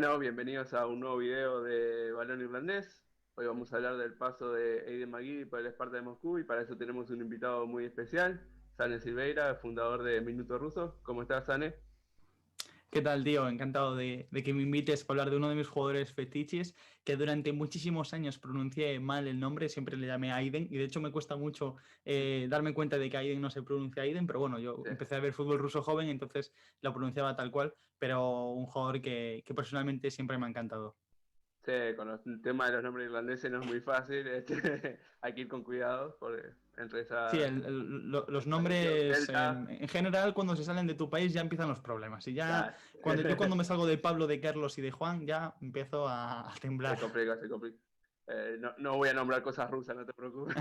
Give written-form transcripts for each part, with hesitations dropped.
Bueno, bienvenidos a un nuevo video de Balón Irlandés. Hoy vamos a hablar del paso de Aiden McGeady por el Sparta de Moscú y para eso tenemos un invitado muy especial, Sane Silveira, fundador de Minuto Ruso. ¿Cómo estás, Sane? ¿Qué tal, tío? Encantado de que me invites a hablar de uno de mis jugadores fetiches, que durante muchísimos años pronuncié mal el nombre, siempre le llamé Aiden, y de hecho me cuesta mucho darme cuenta de que Aiden no se pronuncia Aiden, pero bueno, yo Sí, empecé a ver fútbol ruso joven, entonces lo pronunciaba tal cual, pero un jugador que personalmente siempre me ha encantado. sí, con el tema de los nombres irlandeses no es muy fácil, hay que ir con cuidado porque entre Sí, esa los tradición nombres celta, en general cuando se salen de tu país ya empiezan los problemas. Y ya claro, cuando me salgo de Pablo, de Carlos y de Juan ya empiezo a se temblar. complica, se complica. No voy a nombrar cosas rusas, no te preocupes.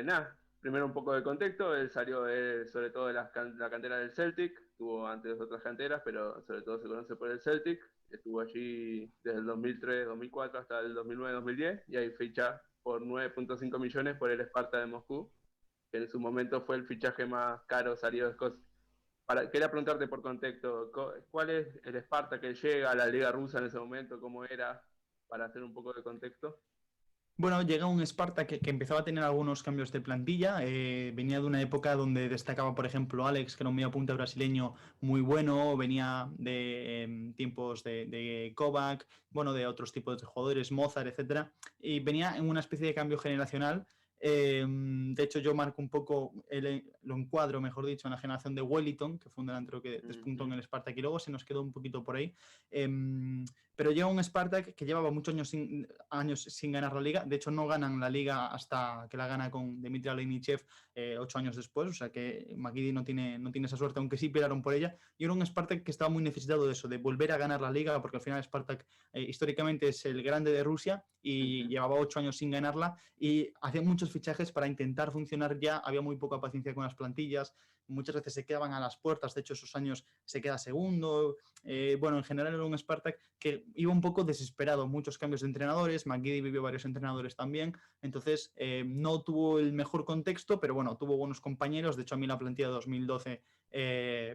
Nada, primero un poco de contexto, él salió sobre todo de la cantera del Celtic, tuvo antes otras canteras, pero sobre todo se conoce por el Celtic, estuvo allí desde el 2003-2004 hasta el 2009-2010 y ahí ficha por 9,5 millones por el Sparta de Moscú, que en su momento fue el fichaje más caro salido de Escocia. Quería preguntarte por contexto, ¿cuál es el Sparta que llega a la Liga Rusa en ese momento? ¿Cómo era? Para hacer un poco de contexto. Bueno, llega un Sparta que empezaba a tener algunos cambios de plantilla. Venía de una época donde destacaba, por ejemplo, Alex, que era un mediapunta brasileño muy bueno. Venía de tiempos de Kovac, bueno, de otros tipos de jugadores, Mozart, etcétera. Y venía en una especie de cambio generacional. De hecho, yo marco un poco, lo encuadro, mejor dicho, en la generación de Wellington, que fue un delantero que despuntó en Ujú. el Spartak y luego se nos quedó un poquito por ahí. Eh, pero llega un Spartak que llevaba muchos años sin ganar la liga. De hecho, no ganan la liga hasta que la gana con Dmitry Alenichev 8 años después. O sea que McGeady no tiene esa suerte, aunque sí pelearon por ella. Y era un Spartak que estaba muy necesitado de eso, de volver a ganar la liga, porque al final Spartak históricamente es el grande de Rusia y Ujú. llevaba 8 años sin ganarla. Y hacían muchos fichajes para intentar funcionar ya. Había muy poca paciencia con las plantillas. Muchas veces se quedaban a las puertas. De hecho, esos años se queda segundo. Bueno, en general era un Spartak que iba un poco desesperado, muchos cambios de entrenadores, McGeady vivió varios entrenadores también, entonces no tuvo el mejor contexto, pero bueno, tuvo buenos compañeros. De hecho a mí la plantilla de 2012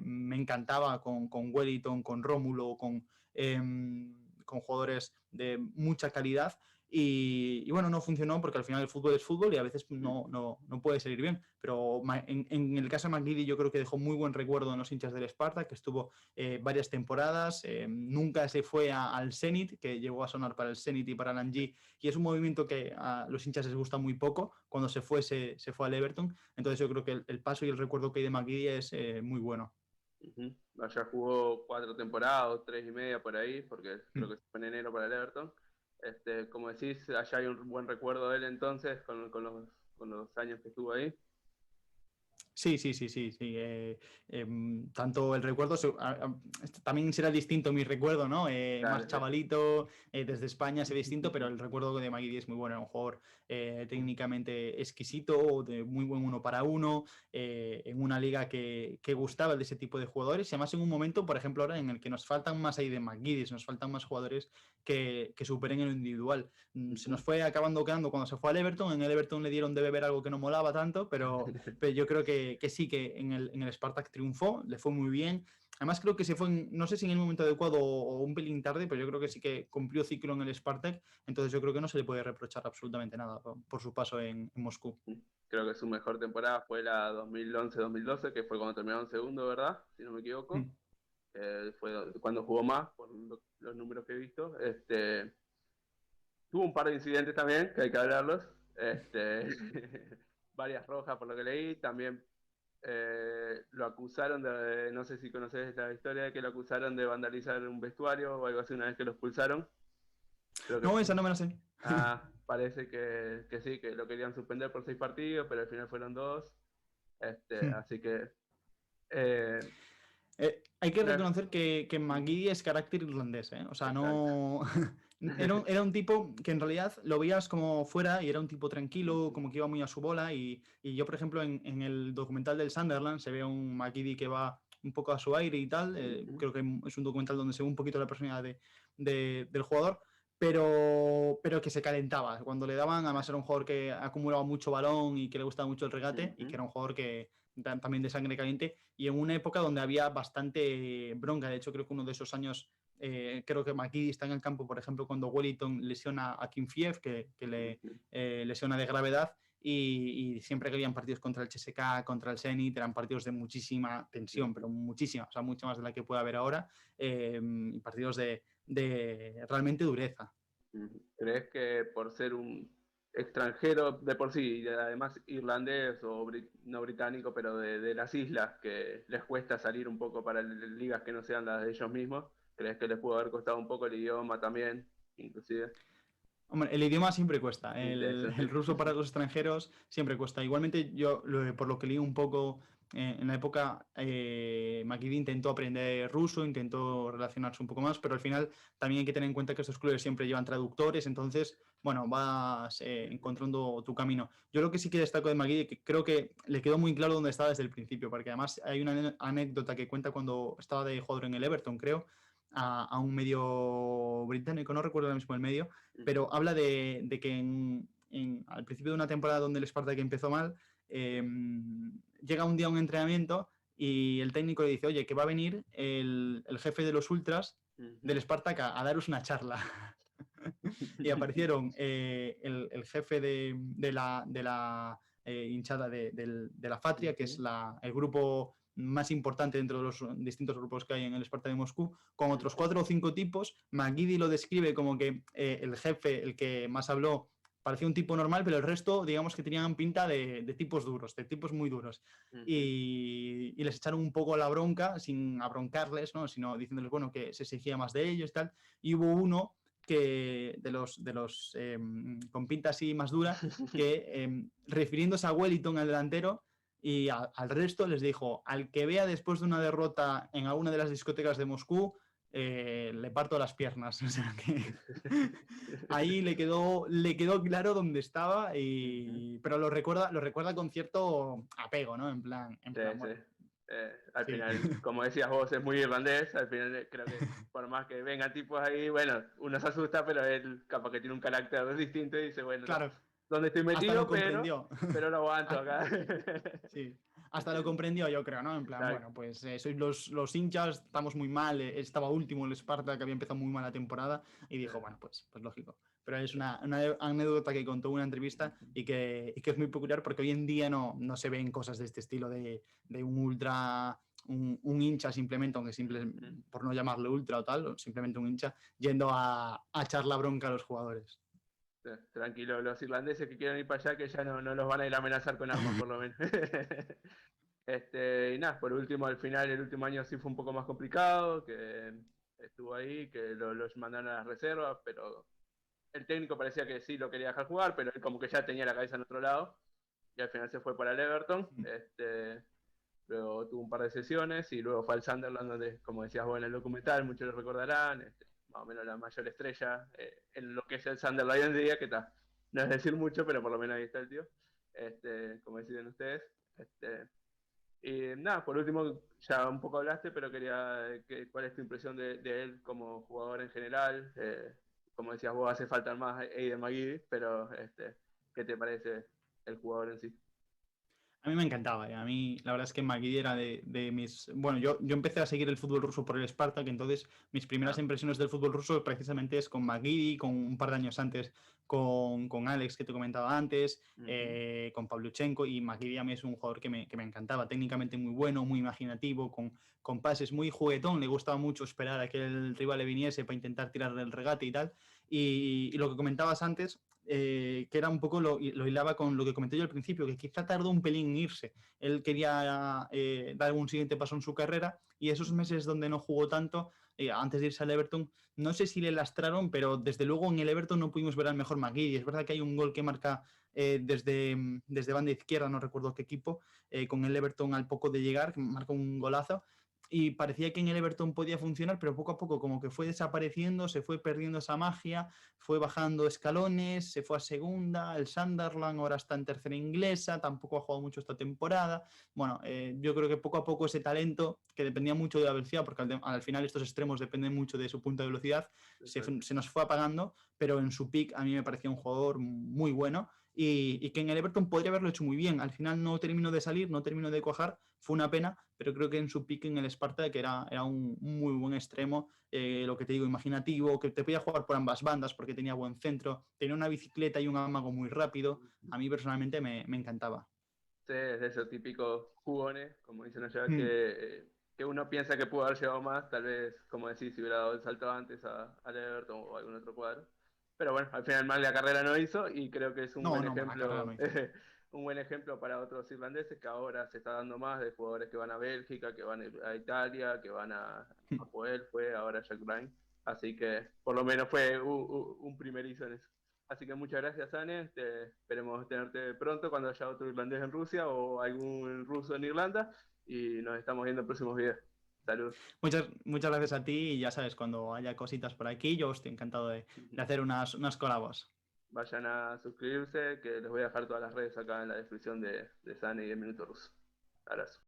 me encantaba con Wellington, con Rómulo, con jugadores de mucha calidad y bueno, no funcionó porque al final el fútbol es fútbol y a veces no puede salir bien, pero en el caso de McGeady yo creo que dejó muy buen recuerdo en los hinchas del Sparta, que estuvo varias temporadas, nunca se fue al Zenit, que llegó a sonar para el Zenit y para el Anji, y es un movimiento que a los hinchas les gusta muy poco. Cuando se fue al Everton, entonces yo creo que el paso y el recuerdo que hay de McGeady es muy bueno. Ujú. Allá jugó 4 temporadas, 3 y media por ahí, porque creo que se fue en enero para el Everton. Como decís, allá hay un buen recuerdo de él entonces, con los años que estuvo ahí. Sí, sí, sí, sí, sí. Tanto el recuerdo, también será distinto mi recuerdo, ¿no? Más Claro, chavalito, desde España será distinto, pero el recuerdo de Maguidi es muy bueno. Era un jugador técnicamente exquisito, de muy buen uno para uno, en una liga que gustaba de ese tipo de jugadores. Y además en un momento, por ejemplo, ahora en el que nos faltan más ahí de McGuinness, nos faltan más jugadores que superen en lo individual. Se nos Ujú. fue acabando quedando cuando se fue al Everton. En el Everton le dieron de beber algo que no molaba tanto, pero yo creo que sí, que en el Spartak triunfó, le fue muy bien. Además creo que se fue, no sé si en el momento adecuado o un pelín tarde, pero yo creo que sí que cumplió ciclo en el Spartak, entonces yo creo que no se le puede reprochar absolutamente nada por su paso en Moscú. Creo que su mejor temporada fue la 2011-2012, que fue cuando terminaron segundo, ¿verdad? Si no me equivoco. Mm. Fue cuando jugó más, por los números que he visto. Tuvo un par de incidentes también, que hay que hablarlos. Varias rojas por lo que leí. También lo acusaron no sé si conoces la historia, de que lo acusaron de vandalizar un vestuario o algo así una vez que lo expulsaron. Creo que No, esa no me la sé. parece que sí, que lo querían suspender por 6 partidos, pero al final fueron dos. Así que eh, Hay que una- reconocer que McGeady es carácter irlandés, ¿eh? O sea, exacto. no. Era un tipo que en realidad lo veías como fuera y era un tipo tranquilo, como que iba muy a su bola. Y yo, por ejemplo, en el documental del Sunderland se ve un McGeady que va un poco a su aire y tal. Ujú. Creo que es un documental donde se ve un poquito la personalidad del jugador. Pero que se calentaba. Cuando le daban, además era un jugador que acumulaba mucho balón y que le gustaba mucho el regate y que Ujú. era un jugador que también de sangre caliente y en una época donde había bastante bronca. De hecho, creo que uno de esos años creo que McGeady está en el campo, por ejemplo, cuando Wellington lesiona a Kimfiev, que le lesiona de gravedad, y siempre que habían partidos contra el CSKA, contra el Zenit, eran partidos de muchísima tensión, pero muchísima, o sea, mucho más de la que puede haber ahora, y partidos de realmente dureza. ¿Crees que por ser un extranjero de por sí, y además irlandés o no británico, pero de las islas, que les cuesta salir un poco para ligas que no sean las de ellos mismos, crees que les pudo haber costado un poco el idioma también, inclusive? Hombre, el idioma siempre cuesta. Eso sí. El ruso para los extranjeros siempre cuesta. Igualmente, yo, por lo que leí un poco en la época, McGeady intentó aprender ruso, intentó relacionarse un poco más, pero al final también hay que tener en cuenta que estos clubes siempre llevan traductores, entonces, bueno, vas encontrando tu camino. Yo lo que sí que destaco de McGeady, que creo que le quedó muy claro dónde estaba desde el principio, porque además hay una anécdota que cuenta cuando estaba de jugador en el Everton, creo, a un medio británico, no recuerdo ahora mismo el medio, pero habla de que al principio de una temporada donde el Spartak empezó mal, llega un día a un entrenamiento y el técnico le dice, oye, que va a venir el jefe de los ultras del Spartak a daros una charla. Y aparecieron el jefe de la hinchada de la Fatria, que es el grupo más importante dentro de los distintos grupos que hay en el Spartak de Moscú, con otros 4 o 5 tipos. McGeady lo describe como que el jefe, el que más habló, parecía un tipo normal, pero el resto, digamos que tenían pinta de tipos duros, de tipos muy duros. Y les echaron un poco la bronca, sin abroncarles, ¿no? Sino diciéndoles, bueno, que se exigía más de ellos y tal. Y hubo uno que de los con pinta así más dura, que refiriéndose a Wellington, al delantero, y al resto les dijo, al que vea después de una derrota en alguna de las discotecas de Moscú, le parto las piernas. O sea que ahí le quedó claro dónde estaba, pero lo recuerda con cierto apego, ¿no? En plan, Sí, bueno, al sí. final, como decías vos, es muy irlandés. Al final creo que por más que vengan tipos ahí, bueno, uno se asusta, pero él capaz que tiene un carácter distinto y dice, bueno, Claro, donde estoy hasta lo metido, comprendió. pero lo aguanto acá. Sí, hasta lo comprendió, yo creo, ¿no? En plan, Exacto. bueno, pues sois los hinchas, estamos muy mal, estaba último el Sparta, que había empezado muy mal la temporada, y dijo, bueno, pues lógico. Pero es una anécdota que contó en una entrevista y que es muy peculiar porque hoy en día no se ven cosas de este estilo de un ultra, un hincha simplemente, aunque por no llamarle ultra o tal, simplemente un hincha, yendo a echar la bronca a los jugadores. Tranquilo, los irlandeses que quieran ir para allá, que ya no los van a ir a amenazar con armas, por lo menos. Y nada, por último, al final, el último año sí fue un poco más complicado, que estuvo ahí, que los mandaron a las reservas, pero el técnico parecía que sí lo quería dejar jugar, pero él como que ya tenía la cabeza en otro lado, y al final se fue para el Everton. Luego tuvo un par de sesiones y luego fue al Sunderland, donde, como decías vos en el documental, muchos lo recordarán, más o menos la mayor estrella en lo que es el Sunderland hoy en día, que está, no es decir mucho, pero por lo menos ahí está el tío, como deciden ustedes. Y nada, por último, ya un poco hablaste, pero quería, ¿cuál es tu impresión de él como jugador en general? Como decías vos, hace falta más Aiden McGeady, pero ¿qué te parece el jugador en sí? A mí me encantaba. A mí, la verdad es que McGeady era de mis... Bueno, yo empecé a seguir el fútbol ruso por el Spartak, entonces mis primeras impresiones del fútbol ruso precisamente es con McGeady, con un par de años antes con Alex, que te comentaba antes, con Pavlyuchenko, y McGeady a mí es un jugador que me encantaba, técnicamente muy bueno, muy imaginativo, con pases, muy juguetón, le gustaba mucho esperar a que el rival le viniese para intentar tirarle el regate y tal. Y lo que comentabas antes, que era un poco lo hilaba con lo que comenté yo al principio, que quizá tardó un pelín en irse. Él quería dar un siguiente paso en su carrera y esos meses donde no jugó tanto, antes de irse al Everton, no sé si le lastraron, pero desde luego en el Everton no pudimos ver al mejor McGeady. Es verdad que hay un gol que marca desde banda izquierda, no recuerdo qué equipo, con el Everton al poco de llegar, marca un golazo. Y parecía que en el Everton podía funcionar, pero poco a poco como que fue desapareciendo, se fue perdiendo esa magia, fue bajando escalones, se fue a segunda, el Sunderland ahora está en tercera inglesa, tampoco ha jugado mucho esta temporada. Bueno, yo creo que poco a poco ese talento, que dependía mucho de la velocidad, porque al final estos extremos dependen mucho de su punta de velocidad, se nos fue apagando, pero en su pick a mí me parecía un jugador muy bueno. y que en el Everton podría haberlo hecho muy bien. Al final no terminó de salir, no terminó de cuajar, fue una pena, pero creo que en su pick en el Sparta, que era un muy buen extremo, lo que te digo, imaginativo, que te podía jugar por ambas bandas porque tenía buen centro, tenía una bicicleta y un amago muy rápido. A mí personalmente me encantaba. Sí, es de esos típicos jugones, como dicen allá, Mm. que uno piensa que pudo haber llegado más, tal vez, como decís, si hubiera dado el salto antes al Everton o algún otro cuadro. Pero bueno, al final mal la carrera no hizo y creo que es un No, buen no, la carrera no ejemplo, hizo. un buen ejemplo para otros irlandeses que ahora se está dando más de jugadores que van a Bélgica, que van a Italia, que van a Poel, fue ahora Jack Ryan. Así que por lo menos fue un primerizo en eso. Así que muchas gracias, Anne. Esperemos tenerte pronto cuando haya otro irlandés en Rusia o algún ruso en Irlanda. Y nos estamos viendo en próximos videos. Salud. Muchas gracias a ti y ya sabes, cuando haya cositas por aquí, yo estoy encantado de hacer unas colabos. Vayan a suscribirse, que les voy a dejar todas las redes acá en la descripción de Sane y el Minuto Ruso. Abrazo.